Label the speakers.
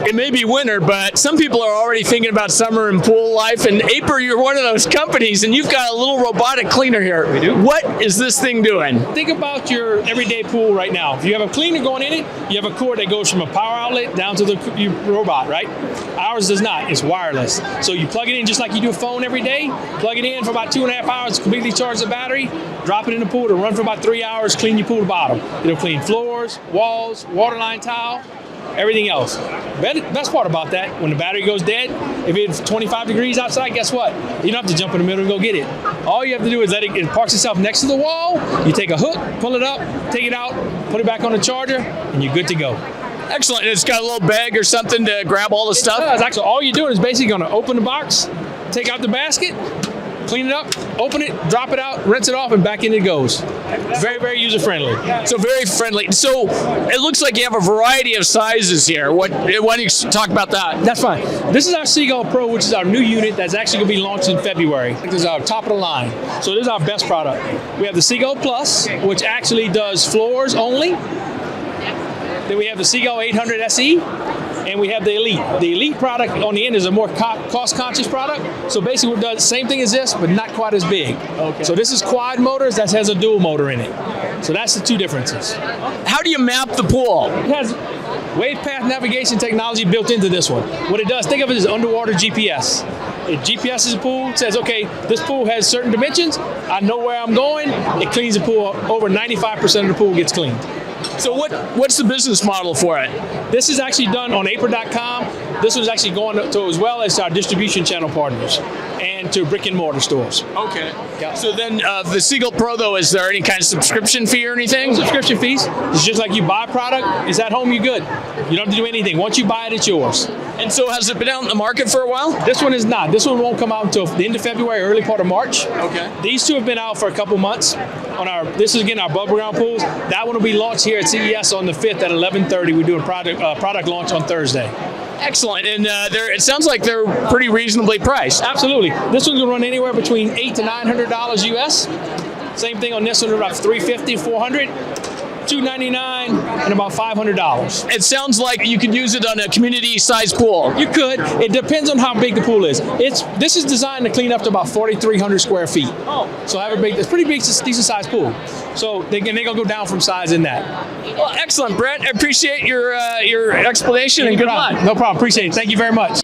Speaker 1: It may be winter, but some people are already thinking about summer and pool life. And Aiper, you're one of those companies, and you've got a little robotic cleaner here.
Speaker 2: We do.
Speaker 1: What is this thing doing?
Speaker 2: Think about your everyday pool right now. If you have a cleaner going in it, you have a cord that goes from a power outlet down to the robot, right? Ours does not. It's wireless. So you plug it in just like you do a phone every day. Plug it in for about 2.5 hours, completely charge the battery, drop it in the pool, it'll run for about 3 hours, clean your pool to bottom. It'll clean floors, walls, waterline tile, everything else. Best part about that, when the battery goes dead, if it's 25 degrees outside, guess what? You don't have to jump in the middle and go get it. All you have to do is let it parks itself next to the wall. You take a hook, pull it up, take it out, put it back on the charger, and you're good to go.
Speaker 1: Excellent. And it's got a little bag or something to grab all the stuff?
Speaker 2: It does. Actually, all you're doing is basically going to open the box, take out the basket, clean it up, open it, drop it out, rinse it off, and back in it goes. Very, very user-friendly.
Speaker 1: So very friendly. So it looks like you have a variety of sizes here. Why don't you talk about that?
Speaker 2: That's fine. This is our Seagull Pro, which is our new unit that's actually going to be launched in February. This is our top of the line. So this is our best product. We have the Seagull Plus, which actually does floors only. Then we have the Seagull 800 SE, and we have the Elite. The Elite product on the end is a more cost-conscious product. So basically, it does the same thing as this, but not quite as big. Okay. So this is quad motors. That has a dual motor in it. So that's the two differences.
Speaker 1: How do you map the pool?
Speaker 2: It has wave path navigation technology built into this one. What it does, think of it as underwater GPS. It GPS's the pool, says, okay, this pool has certain dimensions. I know where I'm going. It cleans the pool. Over 95% of the pool gets cleaned.
Speaker 1: So what's the business model for it?
Speaker 2: This is actually done on Aiper.com. This was actually going to as well as our distribution channel partners and to brick and mortar stores.
Speaker 1: Okay. Yeah. So then the Seagull Pro, though, is there any kind of subscription fee or anything?
Speaker 2: No subscription fees. It's just like you buy a product. It's at home, you're good. You don't have to do anything. Once you buy it, it's yours.
Speaker 1: And so has it been out in the market for a while?
Speaker 2: This one is not. This one won't come out until the end of February, early part of March.
Speaker 1: Okay.
Speaker 2: These two have been out for a couple months. This is again our above ground pools. That one will be launched here at CES on the 5th at 11:30. We're doing product launch on Thursday.
Speaker 1: Excellent. And it sounds like they're pretty reasonably priced.
Speaker 2: Absolutely. This one's going to run anywhere between $800 to $900 US. Same thing on this one, about $350, $400. $299 and about $500.
Speaker 1: It sounds like you could use it on a community-sized pool.
Speaker 2: You could. It depends on how big the pool is. This is designed to clean up to about 4,300 square feet. Oh, so it's pretty big, decent-sized pool. So they're gonna go down from size in that.
Speaker 1: Well, excellent, Brett. I appreciate your explanation and good luck.
Speaker 2: No problem. Appreciate it. Thank you very much.